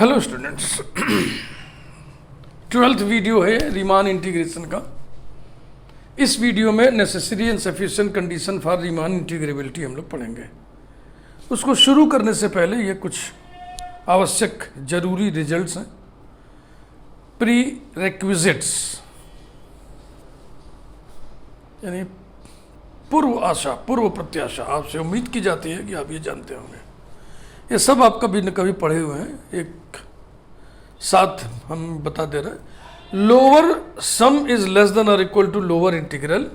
Hello students, 12th video है Riemann integration का। इस वीडियो में necessary and sufficient condition for Riemann integrability हम लोग पढ़ेंगे। उसको शुरू करने से पहले ये कुछ आवश्यक जरूरी रिजल्ट्स हैं, प्री रेक्विजिट्स, यानी पूर्व आशा, पूर्व प्रत्याशा। आपसे उम्मीद की जाती है कि आप ये जानते होंगे। ये सब आप कभी न कभी पढ़े हुए हैं, एक साथ हम बता दे रहे हैं। Lower sum is less than और equal to lower integral,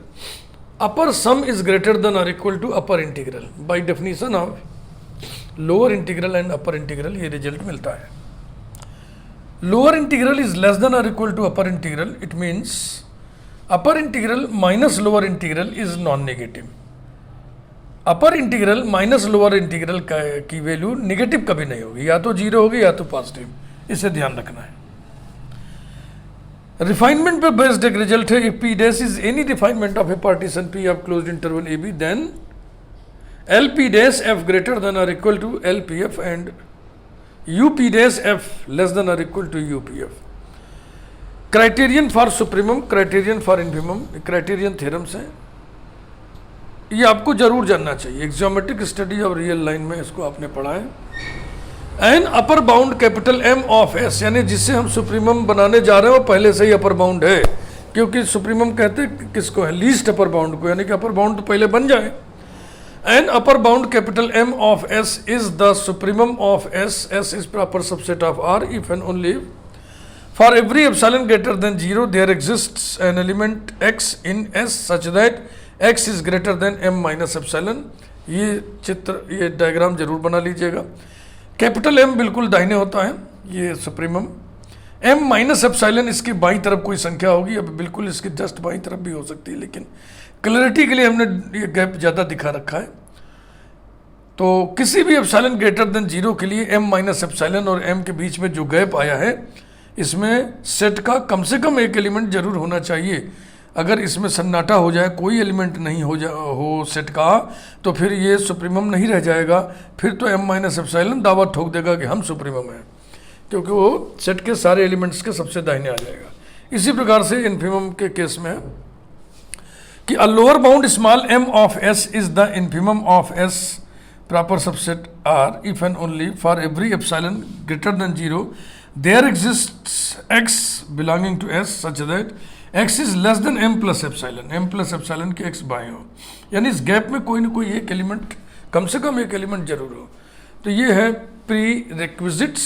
upper sum is greater than और equal to upper integral. By definition of lower integral and upper integral ये रिजल्ट मिलता है। Lower integral is less than और equal to upper integral, it means upper integral minus lower integral is non negative. Upper integral minus lower integral की value negative कभी नहीं होगी, या तो जीरो होगी या तो पॉजिटिव। इसे ध्यान रखना है। रिफाइनमेंट पे बेस्ड एक रिजल्ट है। If P dash is any refinement of a partition P of closed interval A B, then L P dash F greater than और equal to L P F and U P dash F less than और equal to U P F. Criterion for supremum, criterion for infimum, criterion theorems हैं। ये आपको जरूर जानना चाहिए। एक geometric study और रियल लाइन में इसको आपने पढ़ा है। N upper bound capital M of S, यानी जिससे हम सुप्रीमम बनाने जा रहे हैं वो पहले से ही अपर बाउंड है, क्योंकि सुप्रीमम कहते हैं किसको है, लीस्ट अपर बाउंड को, यानी कि अपर बाउंड तो पहले बन जाए। An upper bound capital M of S is the supremum of S, S is proper subset of R if and only for every epsilon greater than zero there exists an element X in S such that x is greater than m minus epsilon. ये चित्र, ये diagram जरूर बना लीजिएगा। Capital M बिल्कुल दाहिने होता है, ये सुप्रीमम। m माइनस एप्सिलॉन इसकी बाईं तरफ कोई संख्या होगी, अब बिल्कुल इसकी जस्ट बाईं तरफ भी हो सकती है, लेकिन क्लैरिटी के लिए हमने ये गैप ज़्यादा दिखा रखा है। तो किसी भी एप्सिलॉन ग्रेटर देन जीरो के लिए m माइनस एप्सिलॉन और m के बीच में जो गैप आया है, इसमें सेट का कम से कम एक एलिमेंट जरूर होना चाहिए। अगर इसमें सन्नाटा हो जाए, कोई एलिमेंट नहीं हो सेट का, तो फिर ये सुप्रीमम नहीं रह जाएगा। फिर तो m माइनस एप्सिलॉन दावा ठोक देगा कि हम सुप्रीमम हैं, क्योंकि वो सेट के सारे एलिमेंट्स के सबसे दाहिने आ जाएगा। इसी प्रकार से इन्फीमम के केस में कि a lower bound small m of s is the infimum of s proper subset r if and only for every epsilon greater than zero there exists x belonging to s such that x is less than m plus epsilon, m plus epsilon के x बाएं हो, यानी इस gap में कोई ना कोई एक एलिमेंट, कम से कम एक एलिमेंट जरूर हो। तो ये है प्री रिक्विजिट्स।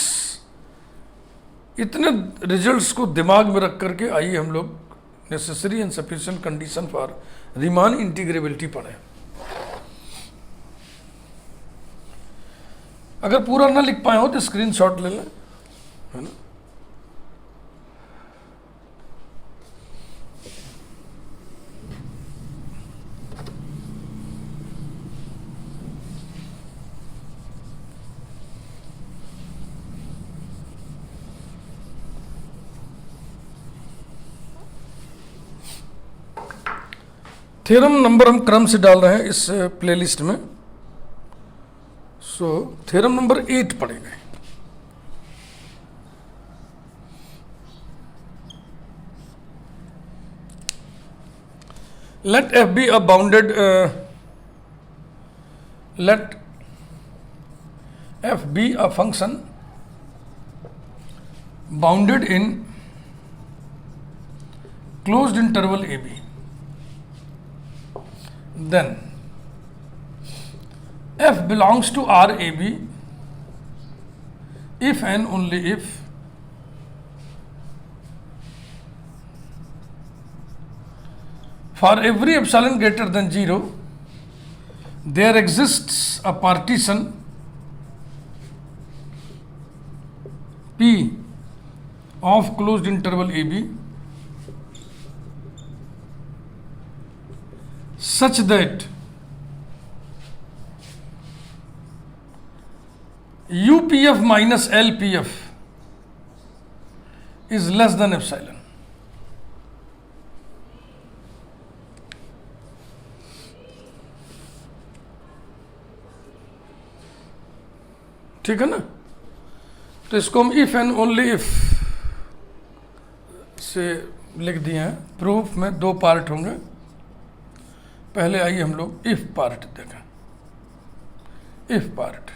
इतने रिजल्ट्स को दिमाग में रख करके आइए हम लोग necessary and sufficient condition for Riemann integrability पढ़ें। अगर पूरा ना लिख पाए हो तो स्क्रीनशॉट ले लें, है ना। थ्योरम नंबर हम क्रम से डाल रहे हैं इस प्लेलिस्ट में। सो थ्योरम नंबर 8 पढ़ेंगे। Let f be a bounded let f be a function bounded in closed interval a b, then f belongs to R a b if and only if for every epsilon greater than 0 there exists a partition P of closed interval a b such that UPF minus LPF is less than epsilon. ठीक है ना। तो इसको हम if and only if से लिख दिए हैं। प्रूफ में दो पार्ट होंगे। पहले आइए हम लोग इफ पार्ट देखें। If part,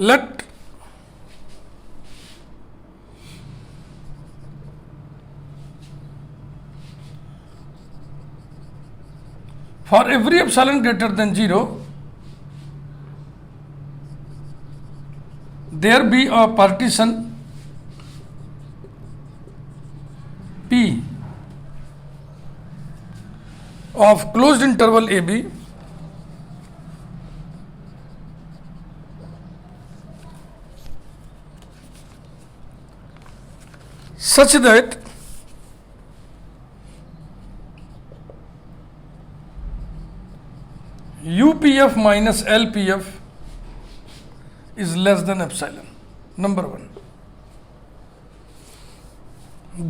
let for every epsilon greater than 0 there be a partition P of closed interval AB such that UPF minus LPF is less than epsilon, number one.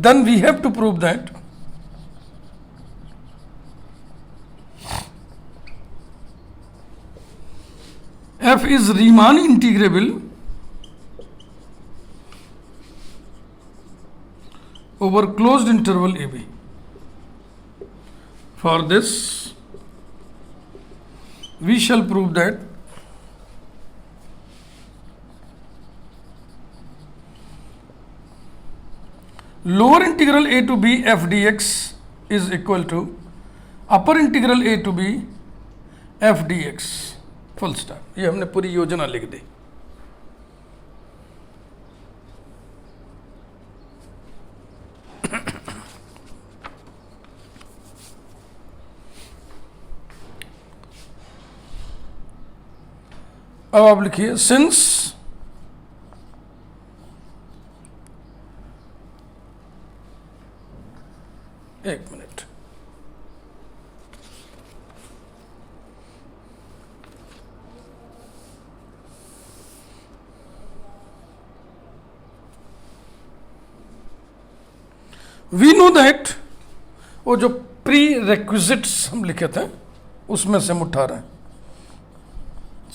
Then we have to prove that F is Riemann integrable over closed interval AB. For this, we shall prove that lower integral a to b f dx is equal to upper integral a to b f dx. Full stop. ये हमने पूरी योजना लिख दी। अब आप लिखिए since एक minute, we know that, वो जो प्री रेक्विजिट्स हम लिखे थे उसमें से हम उठा रहे हैं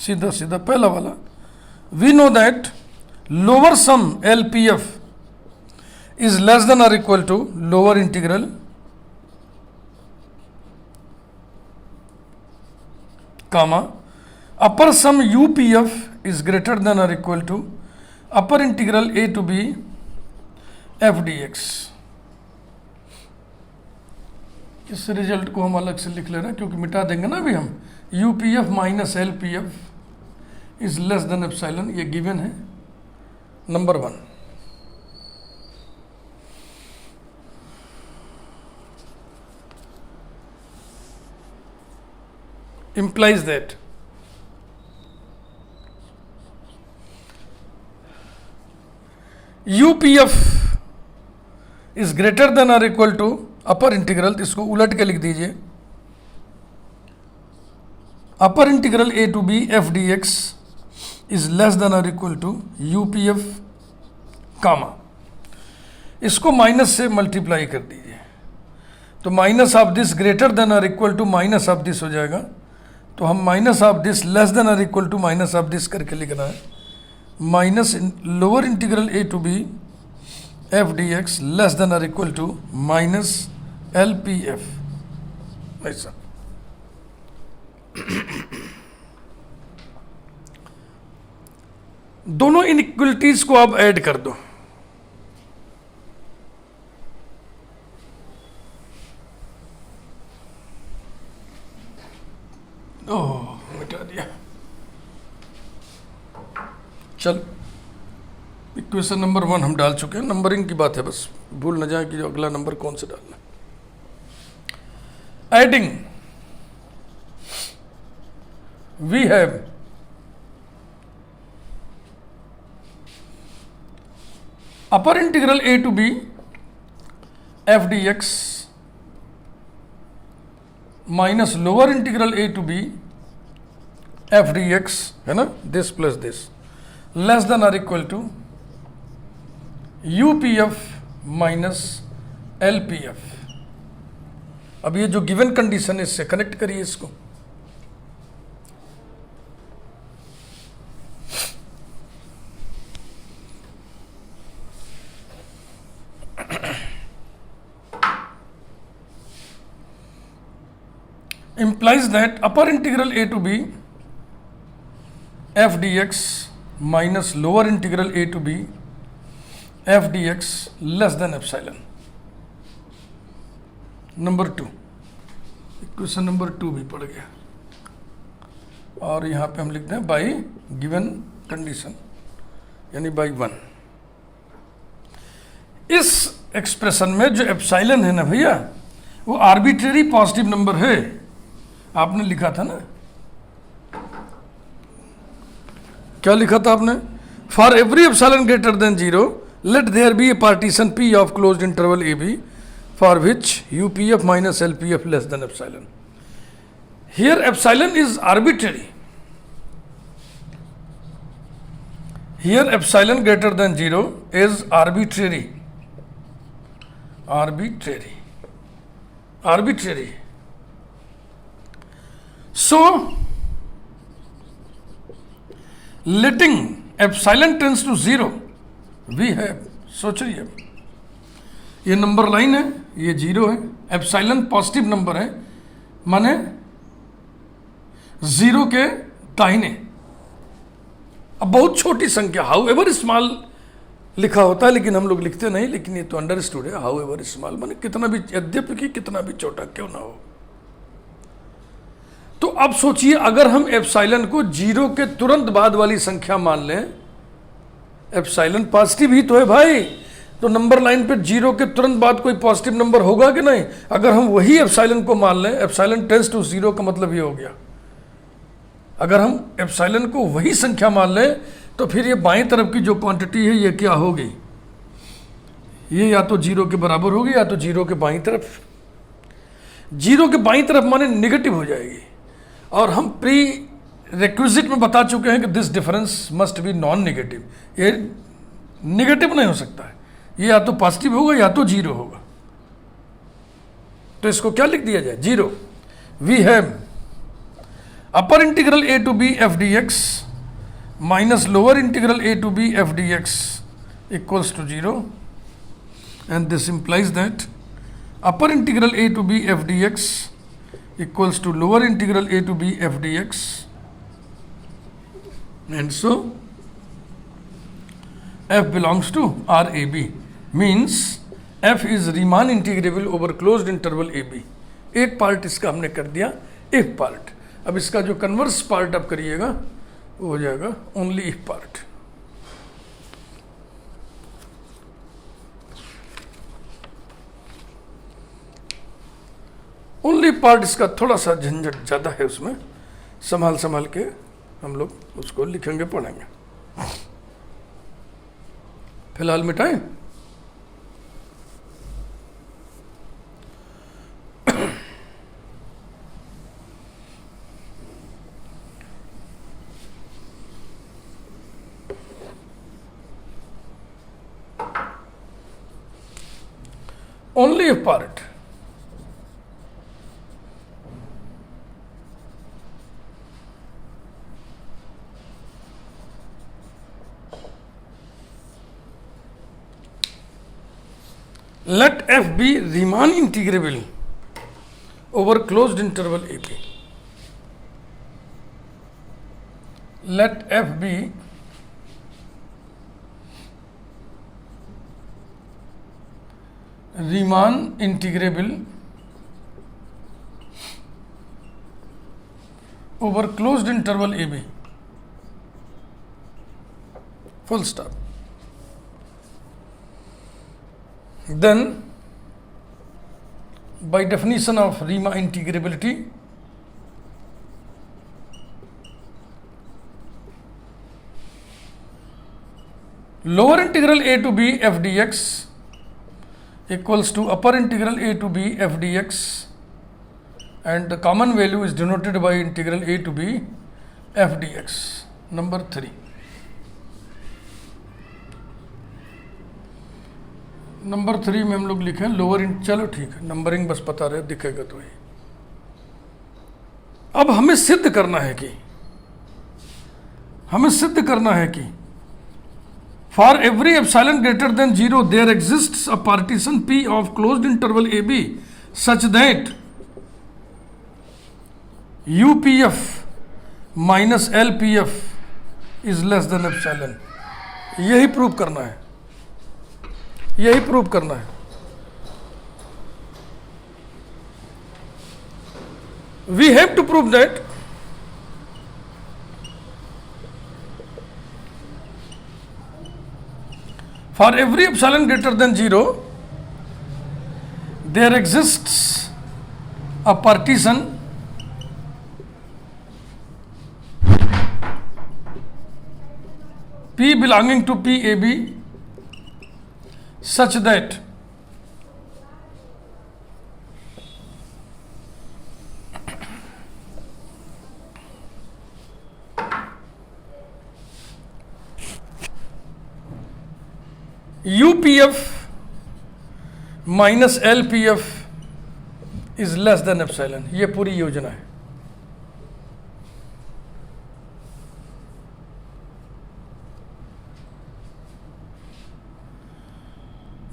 सीधा सीधा पहला वाला। We know that lower sum LPF is less than or equal to lower integral comma upper sum UPF is greater than or equal to upper integral a to b f dx। इस result को हम अलग से लिख ले रहे हैं क्योंकि मिटा देंगे ना अभी हम। UPF minus LPF is less than epsilon, ये गिवन है number one. implies that UPF is greater than or equal to upper integral, इसको उलट के लिख दीजिए, upper integral a to b f dx is less than और equal to UPF comma, इसको minus से मल्टीप्लाई कर दीजिए तो minus of this greater than और equal to minus of this हो जाएगा। तो हम minus of this less than और equal to minus of this करके लिखना है, minus lower integral a to b f dx less than और इक्वल टू माइनस LPF। ऐसा दोनों इनइक्वलिटीज को आप ऐड कर दो। ओह मिटा दिया। चल इक्वेशन नंबर 1 हम डाल चुके हैं, नंबरिंग की बात है, बस भूल न जाए कि जो अगला नंबर कौन से डालना। Adding we have upper integral a to b f dx minus lower integral a to b f dx है ना, this plus this less than और equal to UPF minus LPF। अब ये जो गिवन कंडीशन है इससे कनेक्ट करिए इसको। implies that upper integral a to b f dx minus lower integral a to b f dx less than epsilon। Number 2, question number 2 भी पड़ गया, और यहाँ पे हम लिखते हैं बाई गिवन कंडीशन, यानी बाई 1। इस एक्सप्रेशन में जो एप्सिलॉन है ना भैया, वो आर्बिट्रेरी पॉजिटिव नंबर है, आपने लिखा था ना, क्या लिखा था आपने? For every epsilon greater than 0 let there be a partition P of closed interval AB for which UPF minus LPF less than epsilon. Here epsilon is arbitrary. Here epsilon greater than 0 is arbitrary. Arbitrary. So, letting epsilon tends to 0, we have, सोच रही है, ये number line है, ये 0 है, epsilon positive number है, माने 0 के दाहिने। अब बहुत छोटी संख्या, हाउ एवर स्मॉल लिखा होता है, लेकिन हम लोग लिखते नहीं, लेकिन ये तो अंडरस्टूड है, हाउ एवर स्मॉल माने कितना भी, यद्यपि कि कितना भी छोटा क्यों ना हो। तो अब सोचिए, अगर हम एप्सिलॉन को 0 के तुरंत बाद वाली संख्या मान लें, एप्सिलॉन पॉजिटिव ही तो है भाई, तो नंबर लाइन पे 0 के तुरंत बाद कोई पॉजिटिव नंबर होगा कि नहीं? अगर हम वही एप्सिलॉन को मान लें, एप्सिलॉन टेंड्स टू 0 का मतलब ये हो गया, अगर हम एप्सिलॉन को वही संख्या मान लें, तो फिर ये बाईं तरफ की जो क्वांटिटी है ये क्या होगी? ये या तो 0 के बराबर होगी या तो 0 के बाईं तरफ। 0 के बाईं तरफ माने निगेटिव हो जाएगी, और हम प्री रिक्विजिट में बता चुके हैं कि this difference must be non negative, ये नेगेटिव नहीं हो सकता है, ये या तो पॉजिटिव होगा या तो 0 होगा। तो इसको क्या लिख दिया जाए? 0। We have upper integral a to b f dx minus lower integral a to b f dx equals to 0, and this implies that upper integral a to b f dx equals to lower integral a to b f dx, and so f belongs to RAB, means f is Riemann integrable over closed interval AB। एक part इसका हमने कर दिया, एक part. अब इसका जो converse part आप करिएगा वो हो जाएगा only if part. Only part इसका थोड़ा सा झंझट ज़्यादा है, उसमें संभाल के हम लोग उसको लिखेंगे, पढ़ेंगे। फिलहाल मिटाएं। Only if part, let f be Riemann integrable over closed interval AB. Let f be Riemann integrable over closed interval AB. Full stop. Then, by definition of Riemann integrability, lower integral a to b f dx equals to upper integral a to b f dx, and the common value is denoted by integral a to b f dx. Number 3. Number 3 में हम लोग लिखें lower in, चलो ठीक है, numbering बस पता रहे, दिखेगा तो ही। अब हमें सिद्ध करना है कि for every epsilon greater than 0 there exists a partition P of closed interval AB such that UPF minus LPF is less than epsilon. यही प्रूव करना है, we have to prove that for every epsilon greater than 0 there exists a partition P belonging to PAB such that UPF minus LPF is less than epsilon. ये पूरी योजना है।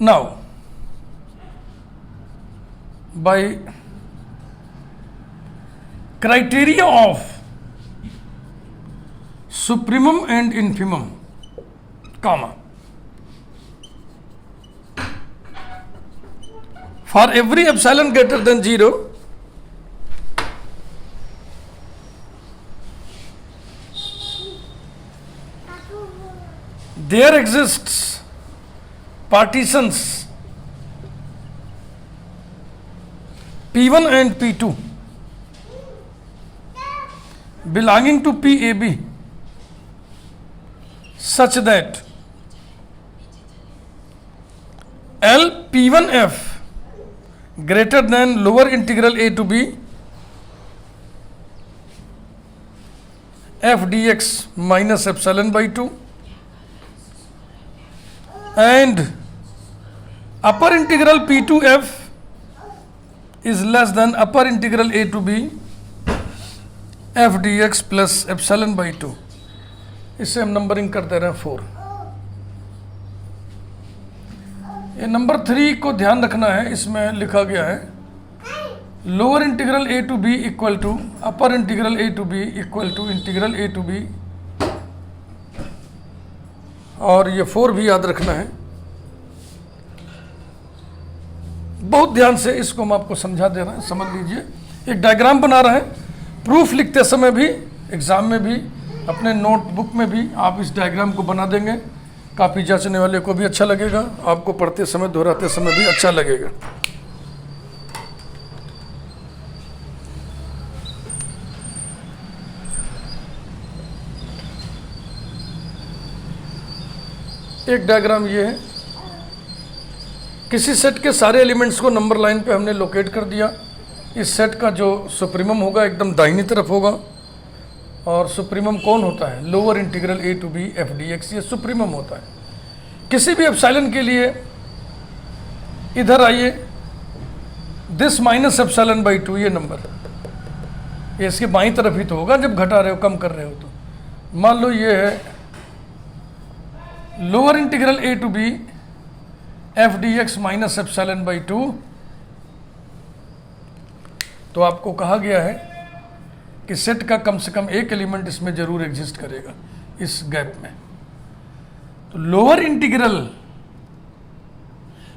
Now by criteria of supremum and infimum comma for every epsilon greater than 0 there exists partitions P1 and P2 belonging to PAB such that L P1F greater than lower integral a to b f dx minus epsilon by 2 and upper integral p2f is less than upper integral a to b f dx plus epsilon by 2। इससे हम numbering करते रहे 4। ये number 3 को ध्यान रखना है, इसमें लिखा गया है lower integral a to b equal to upper integral a to b equal to integral a to b, और ये 4 भी याद रखना है। बहुत ध्यान से इसको मैं आपको समझा दे रहा हूं, समझ लीजिए। एक डायग्राम बना रहे हैं, प्रूफ लिखते समय भी, एग्जाम में भी, अपने नोटबुक में भी आप इस डायग्राम को बना देंगे। काफ़ी जांचने वाले को भी अच्छा लगेगा, आपको पढ़ते समय दोहराते समय भी अच्छा लगेगा। एक डायग्राम ये है, किसी सेट के सारे एलिमेंट्स को नंबर लाइन पे हमने लोकेट कर दिया। इस सेट का जो सुप्रीमम होगा एकदम दाहिनी तरफ होगा, और सुप्रीमम कौन होता है? Lower integral a to b f dx, ये सुप्रीमम होता है। किसी भी एप्सिलॉन के लिए इधर आइए, दिस माइनस एप्सिलॉन बाई 2, ये नंबर ये इसके बाईं तरफ ही तो होगा जब घटा रहे हो, कम कर रहे हो। तो मान लो ये है lower integral a to b f dx minus epsilon by 2। तो आपको कहा गया है कि सेट का कम से कम एक एलिमेंट इसमें जरूर एग्जिस्ट करेगा, इस गैप में। तो लोअर इंटीग्रल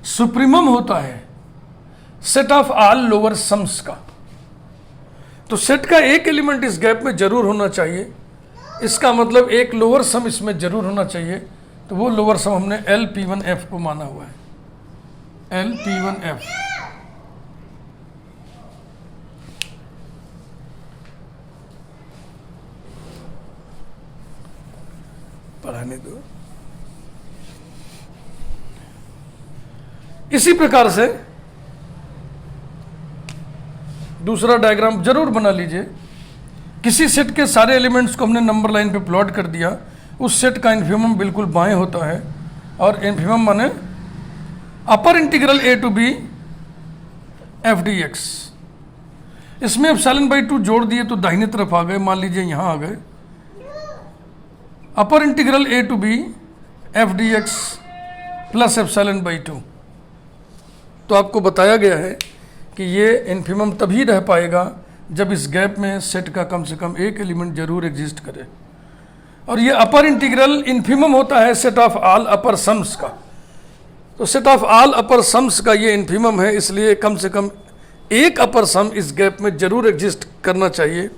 सुप्रीमम होता है set of all lower sums का। तो सेट का एक एलिमेंट इस गैप में जरूर होना चाहिए, इसका मतलब एक लोअर सम इसमें जरूर होना चाहिए। तो वो लोअर सम हमने LP1F को माना हुआ है, LP1F। पढ़ाने दो। इसी प्रकार से दूसरा डायग्राम जरूर बना लीजिए। किसी सेट के सारे एलिमेंट्स को हमने नंबर लाइन पे प्लॉट कर दिया, उस सेट का इन्फीमम बिल्कुल बाएं होता है, और इन्फीमम माने upper integral a to b f d x, इसमें एप्सिलॉन बाई 2 जोड़ दिए तो दाहिने तरफ आ गए, मान लीजिए यहां आ गए। Upper integral a to b f d x plus epsilon by 2, तो आपको बताया गया है कि ये इन्फिमम तभी रह पाएगा जब इस गैप में सेट का कम से कम एक एलिमेंट जरूर एग्जिस्ट करे। और ये अपर इंटीग्रल इन्फिमम होता है set of all upper sums का, तो set of all upper sums का ये इन्फिमम है, इसलिए कम से कम एक अपर सम इस गैप में जरूर एग्जिस्ट करना चाहिए।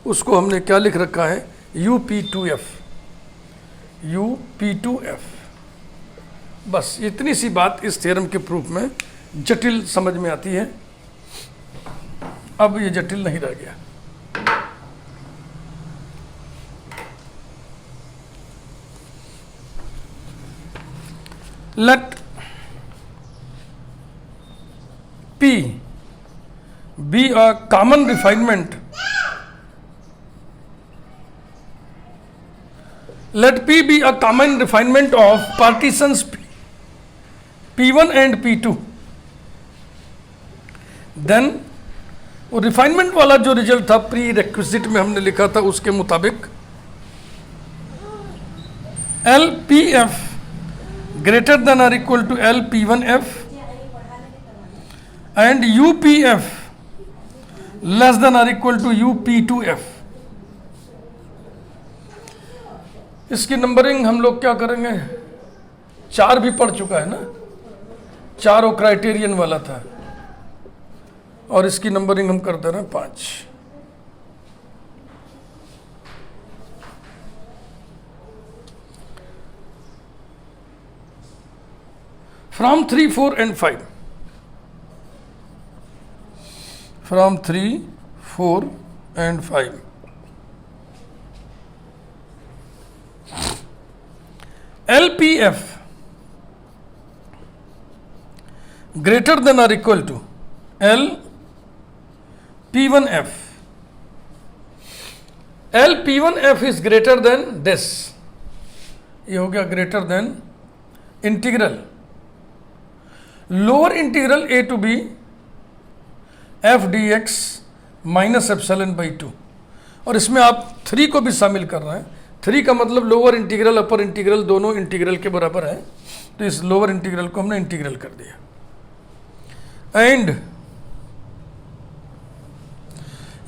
उसको हमने क्या लिख रखा है, UP2F, UP2F। बस इतनी सी बात इस थ्योरम के प्रूफ में जटिल समझ में आती है, अब ये जटिल नहीं रह गया। Let P be a common refinement. Let P be a common refinement of partitions P1 and P2. Then वो रिफाइनमेंट वाला जो रिजल्ट था प्री रेक्विजिट में हमने लिखा था उसके मुताबिक LPF greater than or equal to LP1F and UPF less than or equal to UP2F। इसकी नंबरिंग हम लोग क्या करेंगे, 4 भी पढ़ चुका है ना, 4 क्राइटेरियन वाला था, और इसकी नंबरिंग हम कर दे रहे हैं 5। From 3, 4 and 5, from 3, 4 and 5, LPF greater than or equal to LP1F, LP1F is greater than this, ये हो गया greater than integral lower integral a to b f dx minus epsilon by 2, और इसमें आप 3 को भी शामिल कर रहे हैं। 3 का मतलब लोअर इंटीग्रल अपर इंटीग्रल दोनों इंटीग्रल के बराबर है, तो इस लोअर इंटीग्रल को हमने इंटीग्रल कर दिया। And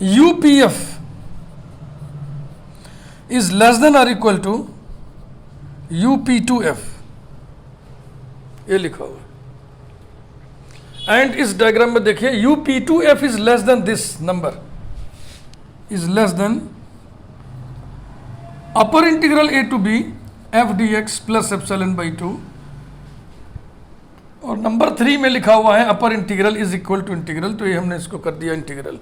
UPF is less than or equal to UP2F, ये लिखा हुआ। एंड इस डायग्राम में देखिए UP2F is less than this number, is less than upper integral a to b f dx plus epsilon by 2, और number 3 में लिखा हुआ है upper integral is equal to integral, तो ये हमने इसको कर दिया इंटीग्रल।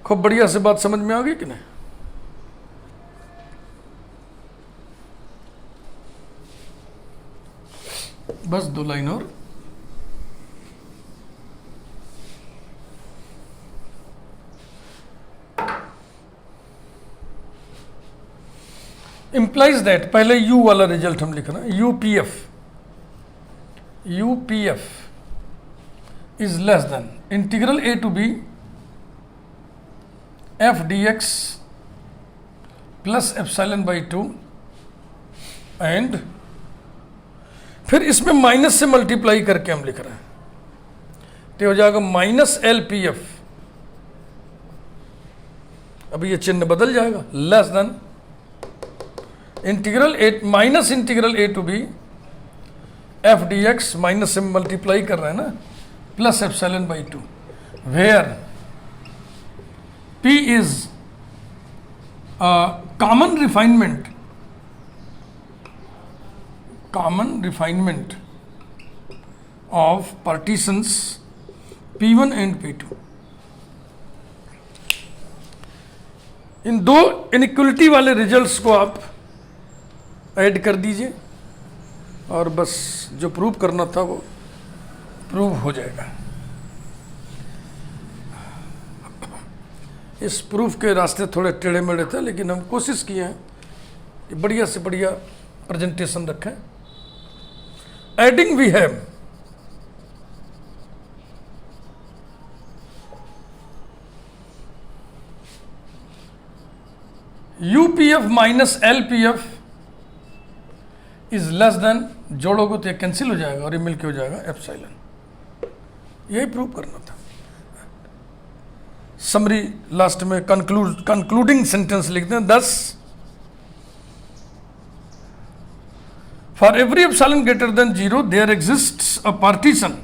खूब बढ़िया से बात समझ में आ गई कि नहीं? बस 2 लाइन और। इंप्लाइज दैट, पहले U वाला रिजल्ट हम लिख रहे हैं, UPF is less than integral a to b f dx plus epsilon by 2, and फिर इसमें माइनस से मल्टीप्लाई करके हम लिख रहे हैं, तो हो जाएगा माइनस LPF, अभी ये चिन्ह बदल जाएगा, less than integral a minus integral a to b f dx minus से मल्टीप्लाई कर रहे हैं ना, plus epsilon by 2, where P is common refinement of partitions P1 and P2। इन 2 इनइक्वलिटी वाले रिजल्ट्स को आप ऐड कर दीजिए और बस जो प्रूव करना था वो प्रूव हो जाएगा। इस प्रूफ के रास्ते थोड़े टेढ़े मेढ़े थे, लेकिन हम कोशिश किए हैं कि बढ़िया से बढ़िया प्रेजेंटेशन रखें adding we have UPF minus LPF is less than, जोड़ोगे तो ये कैंसिल हो जाएगा और ये मिलके हो जाएगा एप्सिलॉन। यही प्रूव करना था। समरी लास्ट में कंक्लूडिंग सेंटेंस लिखते हैं, thus for every epsilon greater than 0 there exists a partition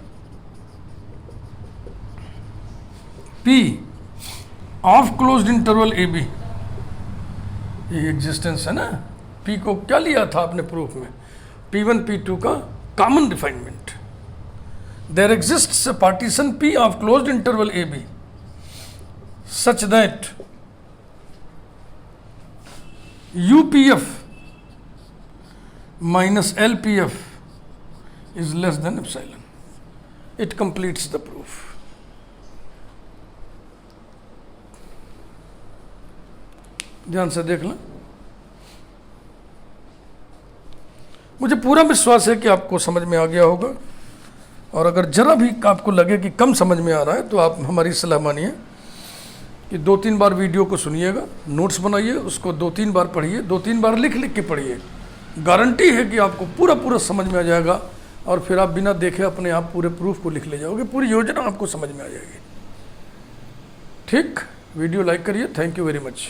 P of closed interval AB। ये एग्जिस्टेंस है ना, P को क्या लिया था आपने प्रूफ में, P1 P2 का common refinement. There exists a partition P of closed interval AB such that UPF minus LPF is less than epsilon. It completes the proof. ध्यान से देख लें। मुझे पूरा विश्वास है कि आपको समझ में आ गया होगा, और अगर जरा भी आपको लगे कि कम समझ में आ रहा है तो आप हमारी सलाह मानिए कि 2-3 बार वीडियो को सुनिएगा, नोट्स बनाइए, उसको 2-3 बार पढ़िए, 2-3 बार लिख लिख के पढ़िए। गारंटी है कि आपको पूरा समझ में आ जाएगा, और फिर आप बिना देखे अपने आप पूरे प्रूफ को लिख ले जाओगे, पूरी योजना आपको समझ में आ जाएगी। ठीक, वीडियो लाइक करिए। Thank you very much.